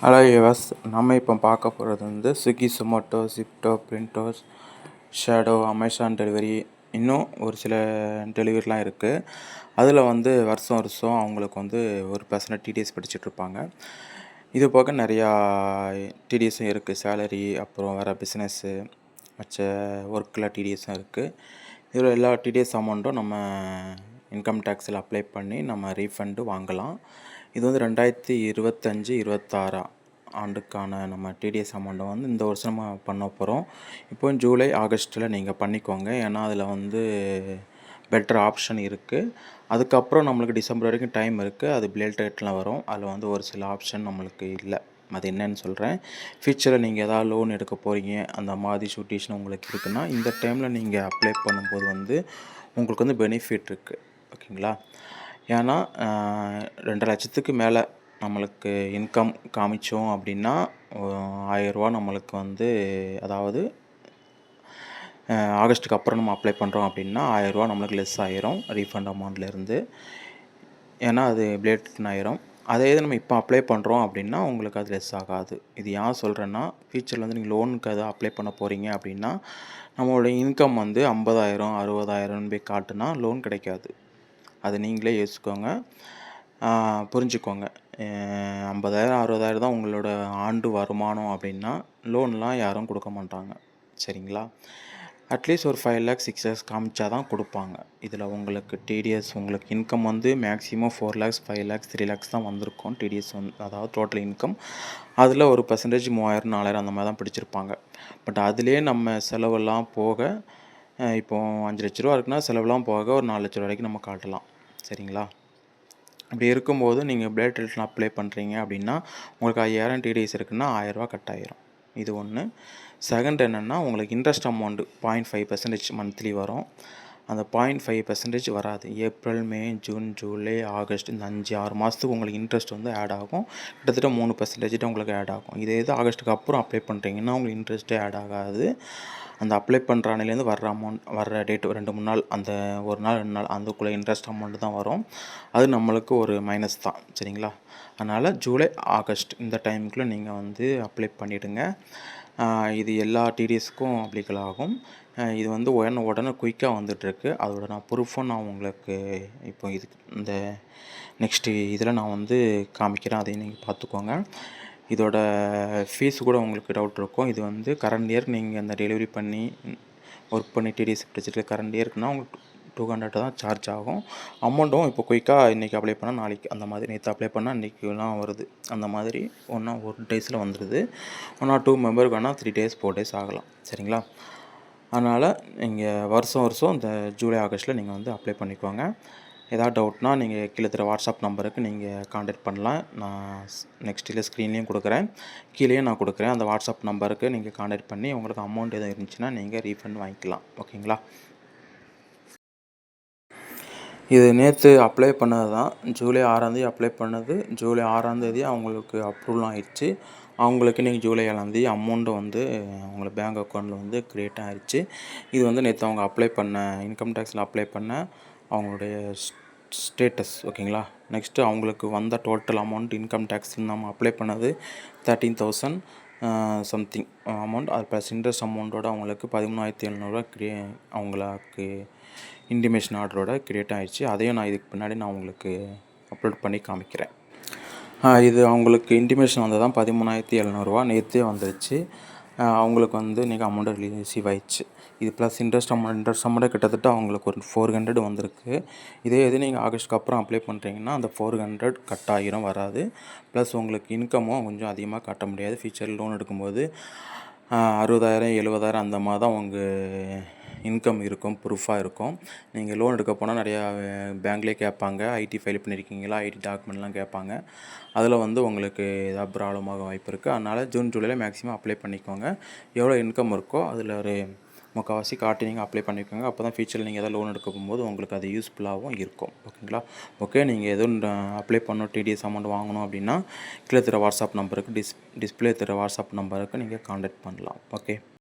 Hello yours, நம்ம இப்போ பார்க்க போகிறது வந்து ஸ்விக்கி, சொமேட்டோ, ஜிப்டோ, பிரிண்டோஸ், ஷேடோ, அமேசான் டெலிவரி, இன்னும் ஒரு சில டெலிவரிலாம் இருக்குது. அதில் வந்து வருஷம் வருஷம் அவங்களுக்கு வந்து ஒரு பர்சன்ட் டிடிஎஸ் பிடிச்சிட்ருப்பாங்க. இது போக நிறையா டிடிஎஸும் இருக்குது. சேலரி, அப்புறம் வேறு பிஸ்னஸ்ஸு, மற்ற ஒர்க்கில் டிடிஎஸும் இருக்குது. இதில் எல்லா டிடிஎஸ் அமௌண்ட்டும் நம்ம இன்கம் டேக்ஸில் அப்ளை பண்ணி நம்ம ரீஃபண்டு வாங்கலாம். இது வந்து 2025-26 ஆண்டுக்கான நம்ம டிடிஎஸ் அமௌண்ட்டை வந்து இந்த வருஷம் நம்ம பண்ண போகிறோம். இப்போ ஜூலை, ஆகஸ்ட்டில் நீங்கள் பண்ணிக்கோங்க. ஏன்னா அதில் வந்து பெட்டர் ஆப்ஷன் இருக்குது. அதுக்கப்புறம் நம்மளுக்கு டிசம்பர் வரைக்கும் டைம் இருக்குது. அது பில் ரேட்லாம் வரும். அதில் வந்து ஒரு சில ஆப்ஷன் நம்மளுக்கு இல்லை. அது என்னன்னு சொல்கிறேன். ஃப்யூச்சரில் நீங்கள் எதாவது லோன் எடுக்க போகிறீங்க, அந்த மாதிரி சுச்சுவேஷன் உங்களுக்கு இருக்குன்னா இந்த டைமில் நீங்கள் அப்ளை பண்ணும்போது வந்து உங்களுக்கு வந்து பெனிஃபிட் இருக்குது. ஓகேங்களா? ஏன்னா 2,00,000க்கு மேலே நம்மளுக்கு இன்கம் காமிச்சோம் அப்படின்னா 1,000 ரூபா நம்மளுக்கு வந்து, அதாவது ஆகஸ்ட்டுக்கு அப்புறம் நம்ம அப்ளை பண்ணுறோம் அப்படின்னா 1,000 ரூபா நம்மளுக்கு லெஸ் ஆயிரும் ரீஃபண்ட் அமௌண்ட்லேருந்து. ஏன்னா அது ரிலேட்டட் ஆயிரும். அதே இது நம்ம இப்போ அப்ளை பண்ணுறோம் அப்படின்னா உங்களுக்கு அது லெஸ் ஆகாது. இது ஏன் சொல்கிறேன்னா, ஃப்யூச்சரில் வந்து நீங்கள் லோனுக்கு எதாவது அப்ளை பண்ண போகிறீங்க அப்படின்னா நம்மளோட இன்கம் வந்து 50,000 60,000 போய் காட்டுனா லோன் கிடைக்காது. அது நீங்களே யோசிச்சுக்கோங்க, புரிஞ்சுக்கோங்க. 50,000 60,000 தான் உங்களோட ஆண்டு வருமானம் அப்படின்னா லோன்லாம் யாரும் கொடுக்க மாட்டாங்க. சரிங்களா? அட்லீஸ்ட் ஒரு 5 lakhs 6 lakhs காமிச்சா தான் கொடுப்பாங்க. இதில் உங்களுக்கு டிடிஎஸ் உங்களுக்கு இன்கம் வந்து மேக்ஸிமம் 4 lakhs 5 lakhs 3 lakhs தான் வந்திருக்கும். டிடிஎஸ் வந்து அதாவது டோட்டல் இன்கம். அதில் ஒரு பர்சன்டேஜ் 3,000 4,000 அந்த மாதிரி தான் பிடிச்சிருப்பாங்க. பட் அதிலே நம்ம செலவெல்லாம் போக இப்போது 5,00,000 ரூபா இருக்குன்னா செலவெல்லாம் போக ஒரு 4,00,000 வரைக்கும் நம்ம காட்டலாம். சரிங்களா? அப்படி இருக்கும்போது நீங்கள் பிளேட் ரேட்டில் அப்ளை பண்ணுறீங்க அப்படின்னா உங்களுக்கு 5,000 டிடிஎஸ் இருக்குன்னா 1,000 ரூபா கட் ஆயிரும். இது ஒன்று. செகண்ட் என்னென்னா, உங்களுக்கு இன்ட்ரெஸ்ட் அமௌண்ட்டு 0.5% மந்த்லி வரும். அந்த 0.5% வராது. ஏப்ரல், மே, ஜூன், ஜூலை, ஆகஸ்ட் இந்த 5-6 மாதத்துக்கு உங்களுக்கு இன்ட்ரெஸ்ட் வந்து ஆட் ஆகும். கிட்டத்தட்ட 3% உங்களுக்கு ஆட் ஆகும். இதே இது ஆகஸ்ட்டுக்கு அப்புறம் அப்ளை பண்ணுறீங்கன்னா உங்களுக்கு இன்ட்ரெஸ்ட்டே ஆட் ஆகாது. அந்த அப்ளை பண்ணுற அன்னையிலேருந்து வர்ற அமௌண்ட் வர்ற டேட் 2-3 நாள், அந்த 1 நாள் 2 நாள் அதுக்குள்ளே இன்ட்ரெஸ்ட் அமௌண்ட்டு தான் வரும். அது நம்மளுக்கு ஒரு மைனஸ் தான். சரிங்களா? அதனால் ஜூலை, ஆகஸ்ட் இந்த டைமுக்குள்ளே நீங்கள் வந்து அப்ளை பண்ணிவிடுங்க. இது எல்லா டிடிஎஸ்க்கும் அப்ளிகல் ஆகும். இது வந்து உடனே குயிக்காக வந்துட்டுருக்கு. அதோட நான் ப்ரூஃபும் நான் உங்களுக்கு இப்போ இதுக்கு இந்த நெக்ஸ்ட்டு இதில் நான் வந்து காமிக்கிறேன். அதையும் நீங்கள் பார்த்துக்கோங்க. இதோட ஃபீஸ் கூட உங்களுக்கு டவுட் இருக்கும். இது வந்து கரண்ட் இயர் நீங்கள் அந்த டெலிவரி பண்ணி ஒர்க் பண்ணி டிடிஎஸ் பிடிச்சிட்டு கரண்ட் இயருக்குன்னா உங்களுக்கு 200 தான் சார்ஜ் ஆகும். அமௌண்ட்டும் இப்போ குயிக்காக இன்றைக்கி அப்ளை பண்ணால் நாளைக்கு, அந்த மாதிரி நேற்று அப்ளை பண்ணால் இன்றைக்கிலாம் வருது. அந்த மாதிரி 1 டேஸில் வந்துடுது. 1 or 2 மெம்பருக்கு வேணால் 3 days 4 days ஆகலாம். சரிங்களா? அதனால் நீங்கள் வருஷம் இந்த ஜூலை, ஆகஸ்ட்டில் நீங்கள் வந்து அப்ளை பண்ணிக்கோங்க. ஏதாவது டவுட்னா நீங்கள் கீழே தர வாட்ஸ்அப் நம்பருக்கு நீங்கள் கான்டாக்ட் பண்ணலாம். நான் நெக்ஸ்ட்டில் ஸ்க்ரீன்லேயும் கொடுக்குறேன், கீழேயும் நான் கொடுக்குறேன். அந்த வாட்ஸ்அப் நம்பருக்கு நீங்கள் கான்டாக்ட் பண்ணி உங்களுக்கு அமௌண்ட் எதுவும் இருந்துச்சுன்னா நீங்கள் ரீஃபண்ட் வாங்கிக்கலாம். ஓகேங்களா? இது நேற்று அப்ளை பண்ணது தான். ஜூலை 6ஆந்தேதி அப்ளை பண்ணது. ஜூலை 6ஆந்தேதி அவங்களுக்கு அப்ரூவல் ஆகிடுச்சு. அவங்களுக்கு இன்றைக்கி ஜூலை 7ஆந்தேதி அமௌண்ட்டும் வந்து அவங்களுக்கு பேங்க் அக்கௌண்ட்டில் வந்து க்ரியேட் ஆகிடுச்சு. இது வந்து நேற்று அவங்க அப்ளை பண்ண இன்கம் டேக்ஸில் அப்ளை பண்ண அவங்களுடைய ஸ்டேட்டஸ். ஓகேங்களா? நெக்ஸ்ட்டு அவங்களுக்கு வந்த டோட்டல் அமௌண்ட் இன்கம் டேக்ஸ் நம்ம அப்ளை பண்ணது 13,000 சம்திங் அமௌண்ட். அது ப்ளஸ் இன்ட்ரெஸ்ட் அமௌண்ட்டோட அவங்களுக்கு 13,700 அவங்களுக்கு இன்டிமேஷன் ஆர்டரோட க்ரியேட் ஆகிடுச்சு. அதையும் நான் இதுக்கு பின்னாடி நான் உங்களுக்கு அப்லோட் பண்ணி காமிக்கிறேன். இது அவங்களுக்கு இன்டிமேஷன் வந்தது தான் 13,700 நேற்றே வந்துடுச்சு. அவங்களுக்கு வந்து இன்றைக்கி அமௌண்ட்டு ரிசீவ் ஆகிடுச்சு. இது ப்ளஸ் இன்ட்ரெஸ்ட் அமௌண்ட்டு கிட்டத்தட்ட அவங்களுக்கு ஒரு 400 வந்திருக்கு. இதே இது நீங்கள் ஆகஸ்ட்டுக்கு அப்புறம் அப்ளை பண்ணுறீங்கன்னா அந்த 400 கட் ஆகிரும், வராது. ப்ளஸ் உங்களுக்கு இன்கமும் கொஞ்சம் அதிகமாக காட்ட முடியாது. ஃப்யூச்சரில் லோன் எடுக்கும்போது 60,000 70,000 அந்த மாதிரி தான் உங்கள் இன்கம் இருக்கும், ப்ரூஃபாக இருக்கும். நீங்கள் லோன் எடுக்க போனால் நிறையா பேங்க்லேயே கேட்பாங்க, ஐடி ஃபைல் பண்ணியிருக்கீங்களா, ஐடி டாக்குமெண்ட்லாம் கேட்பாங்க. அதில் வந்து உங்களுக்கு ஏதாவது ப்ராப்ளம் ஆக வாய்ப்பு இருக்குது. அதனால் ஜூன் ஜூலையில் மேக்ஸிமம் அப்ளை பண்ணிக்கோங்க. எவ்வளோ இன்கம் இருக்கோ அதில் ஒரு முக்கால்வாசி காட்டி நீங்கள் அப்ளை பண்ணிக்கோங்க. அப்போ தான் ஃப்யூச்சரில் நீங்கள் எதாவது லோன் எடுக்க போகும்போது உங்களுக்கு அது யூஸ்ஃபுல்லாகவும் இருக்கும். ஓகேங்களா? ஓகே. நீங்கள் எதுவும் அப்ளை பண்ணணும், டிடிஎஸ் அமௌண்ட் வாங்கணும் அப்படின்னா கீழே தர வாட்ஸ்அப் நம்பருக்கு டிஸ்பிளே தர வாட்ஸ்அப் நம்பருக்கு நீங்கள் கான்டாக்ட் பண்ணலாம். ஓகே.